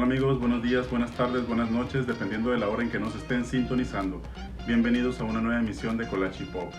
Hola amigos, buenos días, buenas tardes, buenas noches, dependiendo de la hora en que nos estén sintonizando. Bienvenidos a una nueva emisión de Collage Pop.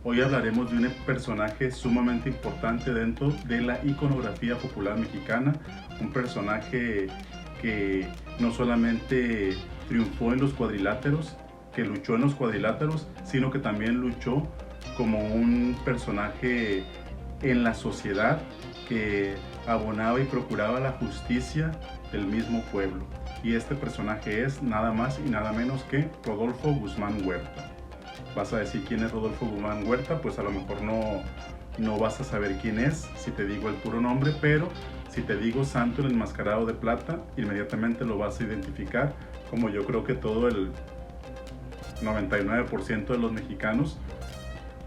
Hoy hablaremos de un personaje sumamente importante dentro de la iconografía popular mexicana, un personaje que no solamente triunfó en los cuadriláteros, que luchó en los cuadriláteros, sino que también luchó como un personaje en la sociedad que abonaba y procuraba la justicia del mismo pueblo. Y este personaje es nada más y nada menos que Rodolfo Guzmán Huerta. Vas a decir quién es Rodolfo Guzmán Huerta, pues a lo mejor no vas a saber quién es si te digo el puro nombre, pero si te digo Santo el Enmascarado de Plata, inmediatamente lo vas a identificar, como yo creo que todo el 99% de los mexicanos,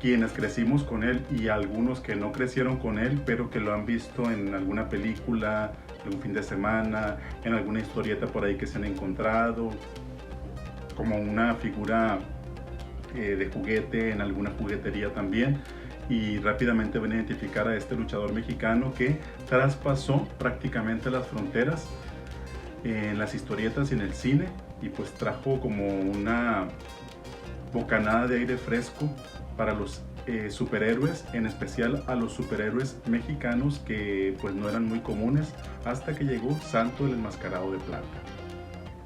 quienes crecimos con él y algunos que no crecieron con él, pero que lo han visto en alguna película, en un fin de semana, en alguna historieta por ahí que se han encontrado, como una figura de juguete en alguna juguetería también, y rápidamente van a identificar a este luchador mexicano que traspasó prácticamente las fronteras en las historietas y en el cine, y pues trajo como una bocanada de aire fresco para los superhéroes, en especial a los superhéroes mexicanos que pues no eran muy comunes hasta que llegó Santo el Enmascarado de Plata.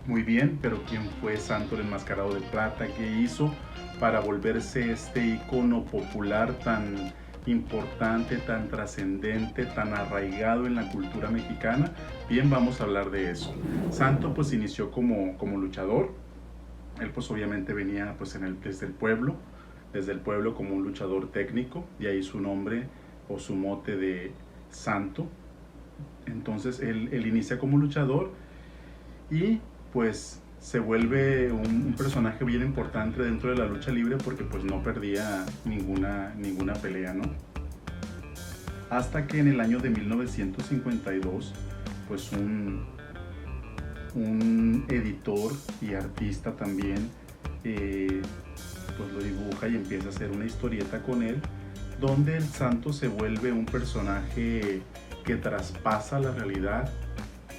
Muy bien, pero ¿quién fue Santo el Enmascarado de Plata? ¿Qué hizo para volverse este icono popular tan importante, tan trascendente, tan arraigado en la cultura mexicana? Bien, vamos a hablar de eso. Santo pues inició como luchador. Él pues obviamente venía pues desde el pueblo como un luchador técnico, y ahí su nombre o su mote de Santo. Entonces él inicia como luchador y pues se vuelve un personaje bien importante dentro de la lucha libre porque pues no perdía ninguna pelea, ¿no? Hasta que en el año de 1952 pues un editor y artista también pues lo dibuja y empieza a hacer una historieta con él, donde el Santo se vuelve un personaje que traspasa la realidad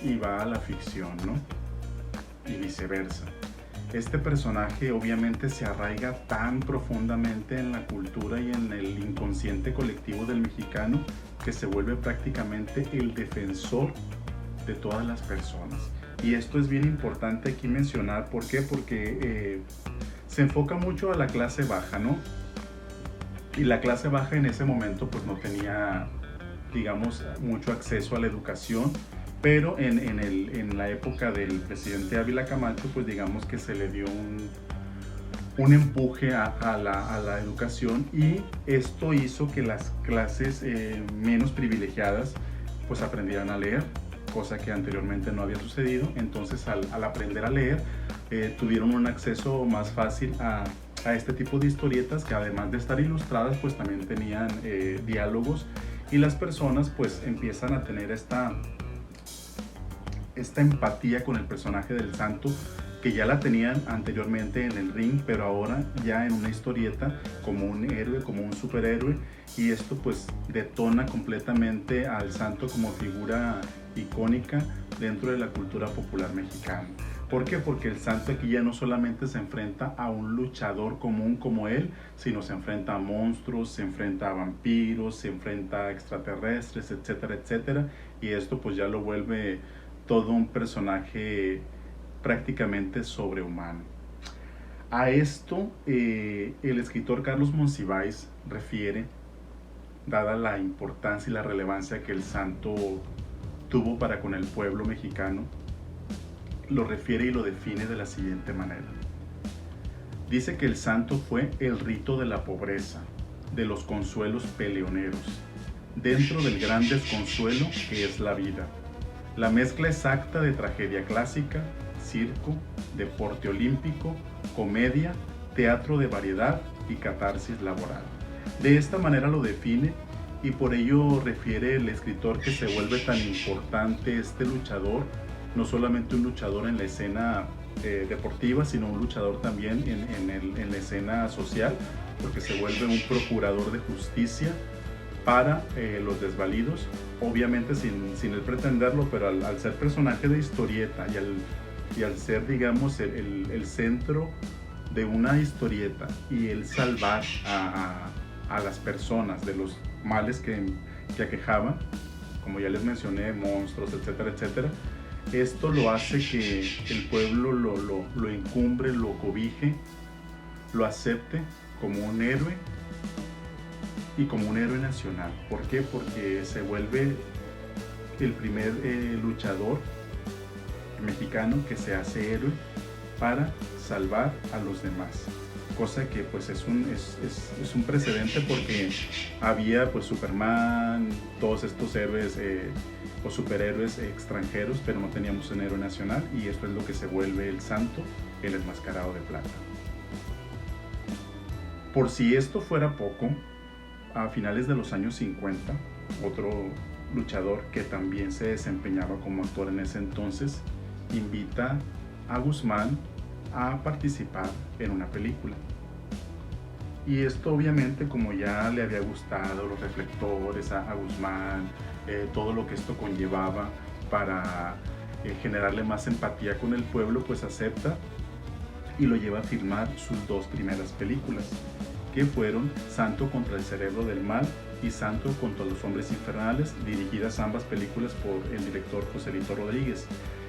y va a la ficción, ¿no? Y viceversa. Este personaje obviamente se arraiga tan profundamente en la cultura y en el inconsciente colectivo del mexicano que se vuelve prácticamente el defensor de todas las personas. Y esto es bien importante aquí mencionar. ¿Por qué? Porque se enfoca mucho a la clase baja, ¿no? Y la clase baja en ese momento pues no tenía, digamos, mucho acceso a la educación, pero en la época del presidente Ávila Camacho pues digamos que se le dio un empuje a la educación, y esto hizo que las clases menos privilegiadas pues aprendieran a leer, cosa que anteriormente no había sucedido. Entonces al aprender a leer tuvieron un acceso más fácil a este tipo de historietas, que además de estar ilustradas pues también tenían diálogos, y las personas pues empiezan a tener esta empatía con el personaje del Santo, que ya la tenían anteriormente en el ring, pero ahora ya en una historieta como un héroe, como un superhéroe, y esto pues detona completamente al Santo como figura icónica dentro de la cultura popular mexicana. ¿Por qué? Porque el Santo aquí ya no solamente se enfrenta a un luchador común como él, sino se enfrenta a monstruos, se enfrenta a vampiros, se enfrenta a extraterrestres, etcétera, etcétera, y esto pues ya lo vuelve todo un personaje prácticamente sobrehumano. A esto el escritor Carlos Monsiváis refiere, dada la importancia y la relevancia que el Santo tuvo para con el pueblo mexicano, lo refiere y lo define de la siguiente manera. Dice que el Santo fue el rito de la pobreza, de los consuelos peleoneros, dentro del gran desconsuelo que es la vida. La mezcla exacta de tragedia clásica, circo, deporte olímpico, comedia, teatro de variedad y catarsis laboral. De esta manera lo define, y por ello refiere el escritor que se vuelve tan importante este luchador, no solamente un luchador en la escena deportiva, sino un luchador también en la escena social, porque se vuelve un procurador de justicia para los desvalidos, obviamente sin él pretenderlo, pero al ser personaje de historieta y al ser, digamos, el centro de una historieta y el salvar a las personas de los males que aquejaban, como ya les mencioné, monstruos, etcétera, etcétera. Esto lo hace que el pueblo lo encumbre, lo cobije, lo acepte como un héroe y como un héroe nacional. ¿Por qué? Porque se vuelve el primer luchador mexicano que se hace héroe para salvar a los demás. Cosa que pues es un precedente, porque había pues Superman, todos estos héroes o superhéroes extranjeros, pero no teníamos un héroe nacional, y esto es lo que se vuelve el santo, el enmascarado de plata. Por si esto fuera poco, a finales de los años 50, otro luchador que también se desempeñaba como actor en ese entonces, invita a Guzmán a participar en una película. Y esto obviamente, como ya le había gustado los reflectores a Guzmán, todo lo que esto conllevaba para generarle más empatía con el pueblo, pues acepta y lo lleva a filmar sus dos primeras películas, que fueron Santo contra el cerebro del mal y Santo contra los hombres infernales, dirigidas ambas películas por el director Joselito Rodríguez.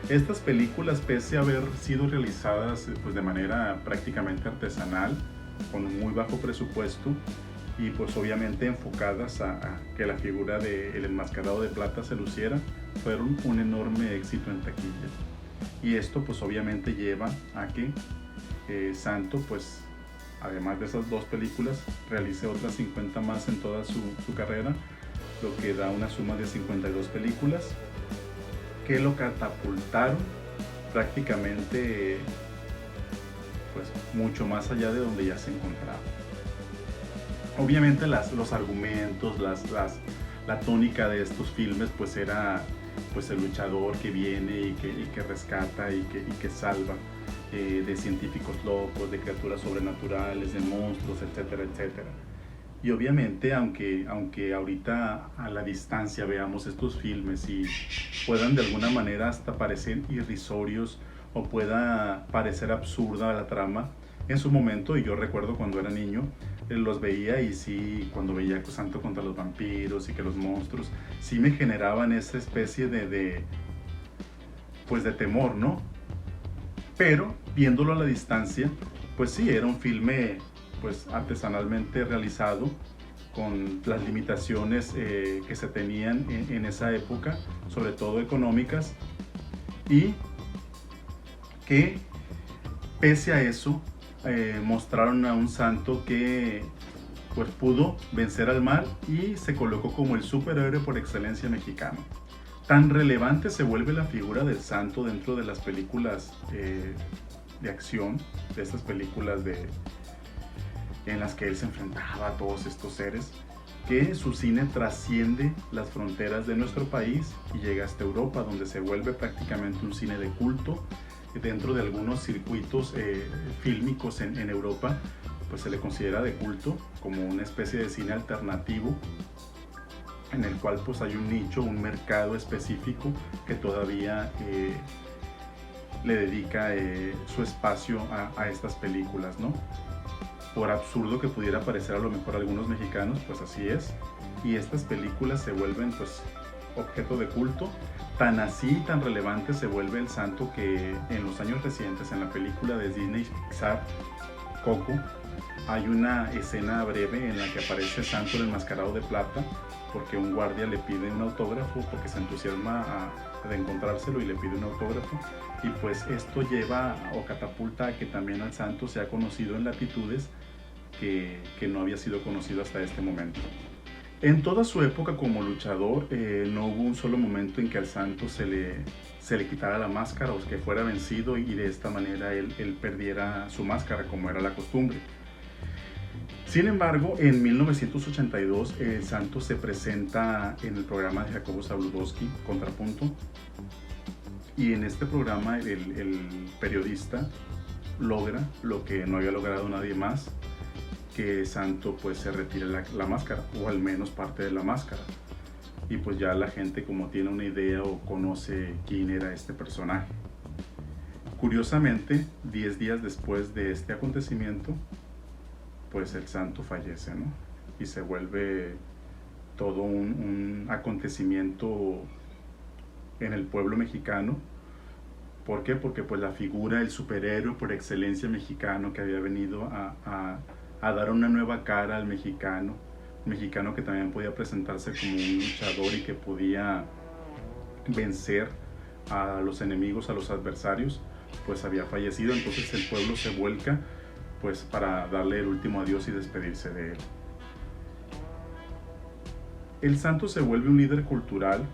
Estas películas, pese a haber sido realizadas pues de manera prácticamente artesanal, con un muy bajo presupuesto, y pues obviamente enfocadas a que la figura del enmascarado de plata se luciera, fueron un enorme éxito en taquilla. Y esto pues obviamente lleva a que Santo, pues además de esas dos películas, realice otras 50 más en toda su carrera, lo que da una suma de 52 películas que lo catapultaron prácticamente pues mucho más allá de donde ya se encontraba. Obviamente los argumentos, la tónica de estos filmes pues era pues el luchador que viene y que rescata y que salva de científicos locos, de criaturas sobrenaturales, de monstruos, etcétera, etcétera. Y obviamente, aunque ahorita a la distancia veamos estos filmes y puedan de alguna manera hasta parecer irrisorios o pueda parecer absurda la trama, en su momento, y yo recuerdo cuando era niño, los veía, y sí, cuando veía Santo contra los vampiros y que los monstruos, sí me generaban esa especie de temor, ¿no? Pero viéndolo a la distancia, pues sí, era un filme pues artesanalmente realizado, con las limitaciones que se tenían en esa época, sobre todo económicas, y que pese a eso mostraron a un santo que pues pudo vencer al mal y se colocó como el superhéroe por excelencia mexicano. Tan relevante se vuelve la figura del santo dentro de las películas de acción, de estas películas en las que él se enfrentaba a todos estos seres, que su cine trasciende las fronteras de nuestro país y llega hasta Europa, donde se vuelve prácticamente un cine de culto. Dentro de algunos circuitos fílmicos en Europa, pues se le considera de culto, como una especie de cine alternativo, en el cual pues hay un nicho, un mercado específico que todavía le dedica su espacio a estas películas, ¿no? Por absurdo que pudiera parecer a lo mejor a algunos mexicanos, pues así es. Y estas películas se vuelven pues objeto de culto. Tan así, tan relevante se vuelve el santo, que en los años recientes, en la película de Disney Pixar, Coco, hay una escena breve en la que aparece el santo el enmascarado de plata, porque un guardia le pide un autógrafo, porque se entusiasma de encontrárselo y le pide un autógrafo, y pues esto lleva o catapulta a que también el santo sea conocido en latitudes que no había sido conocido hasta este momento. En toda su época como luchador, no hubo un solo momento en que al santo se le quitara la máscara o que fuera vencido y de esta manera él perdiera su máscara, como era la costumbre. Sin embargo, en 1982 el santo se presenta en el programa de Jacobo Zabludowski, Contrapunto, y en este programa el periodista logra lo que no había logrado nadie más, que Santo pues se retire la máscara, o al menos parte de la máscara. Y pues ya la gente como tiene una idea o conoce quién era este personaje. Curiosamente, 10 días después de este acontecimiento, pues el santo fallece, ¿no? Y se vuelve todo un acontecimiento en el pueblo mexicano. ¿Por qué? Porque pues la figura, el superhéroe por excelencia mexicano que había venido a dar una nueva cara al mexicano que también podía presentarse como un luchador y que podía vencer a los enemigos, a los adversarios, pues había fallecido. Entonces el pueblo se vuelca pues para darle el último adiós y despedirse de él. El santo se vuelve un líder cultural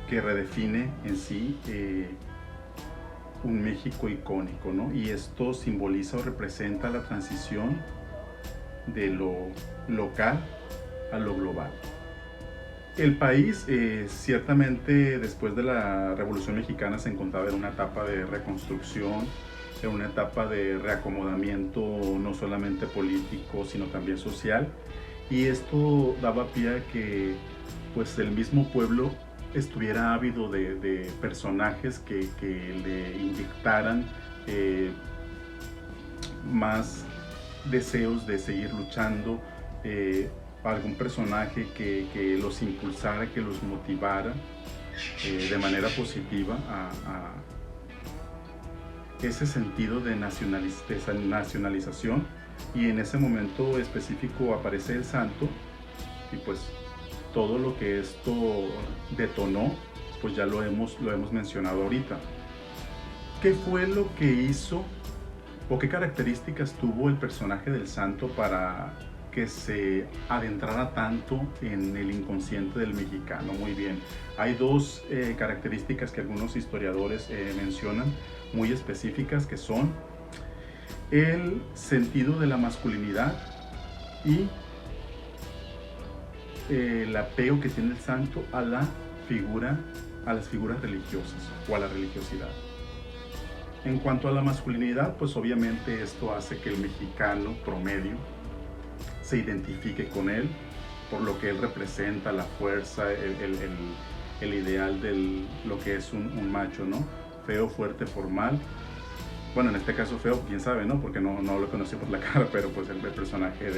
que redefine en sí un México icónico, ¿no? Y esto simboliza o representa la transición de lo local a lo global. El país ciertamente después de la Revolución Mexicana se encontraba en una etapa de reconstrucción, en una etapa de reacomodamiento no solamente político sino también social, y esto daba pie a que pues el mismo pueblo estuviera ávido de personajes que le inyectaran más deseos de seguir luchando, algún personaje que los impulsara, que los motivara de manera positiva a ese sentido de nacionalización. Y en ese momento específico aparece el santo y pues todo lo que esto detonó pues ya lo hemos mencionado ahorita. ¿Qué fue lo que hizo o qué características tuvo el personaje del santo para que se adentrara tanto en el inconsciente del mexicano? Muy bien, hay dos características que algunos historiadores mencionan muy específicas, que son el sentido de la masculinidad y el apego que tiene el santo a las figuras religiosas o a la religiosidad. En cuanto a la masculinidad, pues obviamente esto hace que el mexicano promedio se identifique con él por lo que él representa, la fuerza, el ideal de lo que es un macho, ¿no? Feo, fuerte, formal. Bueno, en este caso feo, quién sabe, ¿no? Porque no lo conocí por la cara, pero pues el personaje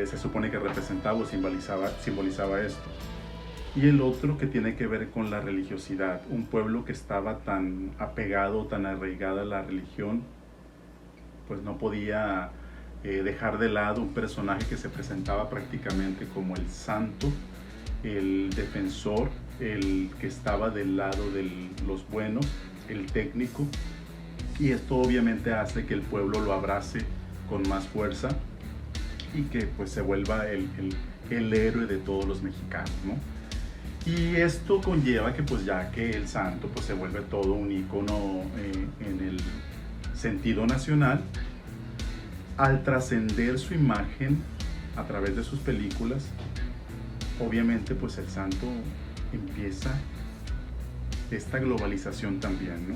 se supone que representaba o simbolizaba esto. Y el otro que tiene que ver con la religiosidad, un pueblo que estaba tan apegado, tan arraigado a la religión, pues no podía dejar de lado un personaje que se presentaba prácticamente como el santo, el defensor, el que estaba del lado de los buenos, el técnico, y esto obviamente hace que el pueblo lo abrace con más fuerza y que pues se vuelva el héroe de todos los mexicanos, ¿no? Y esto conlleva que pues ya que el santo pues se vuelve todo un ícono en el sentido nacional, al trascender su imagen a través de sus películas, obviamente pues el santo empieza esta globalización también, ¿no?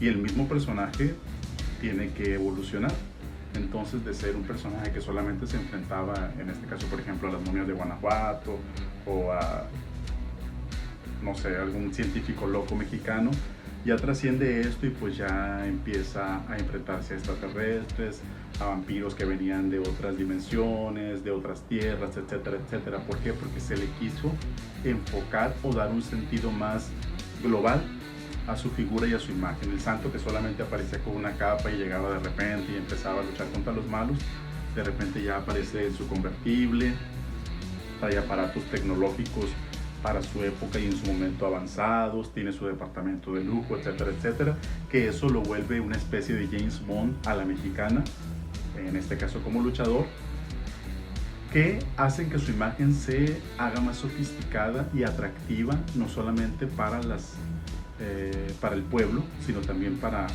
Y el mismo personaje tiene que evolucionar. Entonces, de ser un personaje que solamente se enfrentaba, en este caso por ejemplo, a las momias de Guanajuato o a, no sé, algún científico loco mexicano, ya trasciende esto y pues ya empieza a enfrentarse a extraterrestres, a vampiros que venían de otras dimensiones, de otras tierras, etcétera, etcétera. ¿Por qué? Porque se le quiso enfocar o dar un sentido más global a su figura y a su imagen. El santo, que solamente aparecía con una capa y llegaba de repente y empezaba a luchar contra los malos, de repente ya aparece en su convertible, trae aparatos tecnológicos para su época y en su momento avanzados, tiene su departamento de lujo, etcétera, etcétera, que eso lo vuelve una especie de James Bond a la mexicana, en este caso como luchador, que hacen que su imagen se haga más sofisticada y atractiva, no solamente para el pueblo, sino también para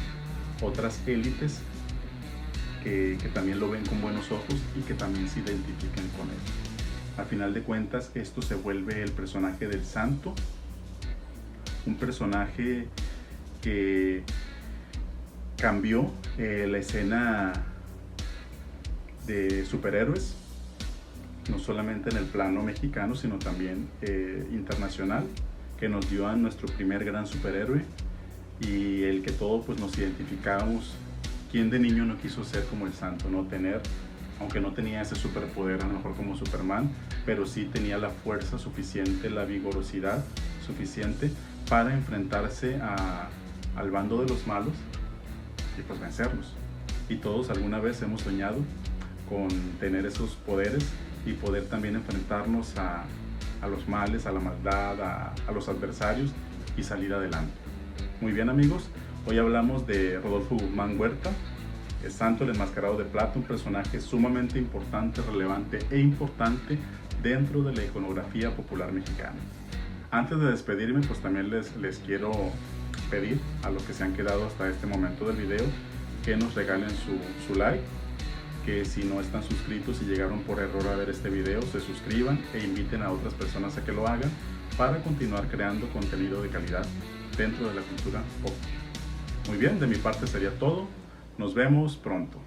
otras élites que también lo ven con buenos ojos y que también se identifiquen con él. Al final de cuentas, esto se vuelve el personaje del santo, un personaje que cambió la escena de superhéroes, no solamente en el plano mexicano, sino también internacional, que nos dio a nuestro primer gran superhéroe y el que todos pues nos identificábamos. ¿Quién de niño no quiso ser como el santo, no? Tener, aunque no tenía ese superpoder a lo mejor como Superman, pero sí tenía la fuerza suficiente, la vigorosidad suficiente para enfrentarse al bando de los malos y pues vencerlos. Y todos alguna vez hemos soñado con tener esos poderes y poder también enfrentarnos a los males, a la maldad, a los adversarios y salir adelante. Muy bien, amigos, hoy hablamos de Rodolfo Guzmán Huerta, el santo, el enmascarado de plata, un personaje sumamente importante, relevante e importante dentro de la iconografía popular mexicana. Antes de despedirme, pues también les quiero pedir a los que se han quedado hasta este momento del video que nos regalen su like, que si no están suscritos y llegaron por error a ver este video, se suscriban e inviten a otras personas a que lo hagan para continuar creando contenido de calidad dentro de la cultura pop. Muy bien, de mi parte sería todo. Nos vemos pronto.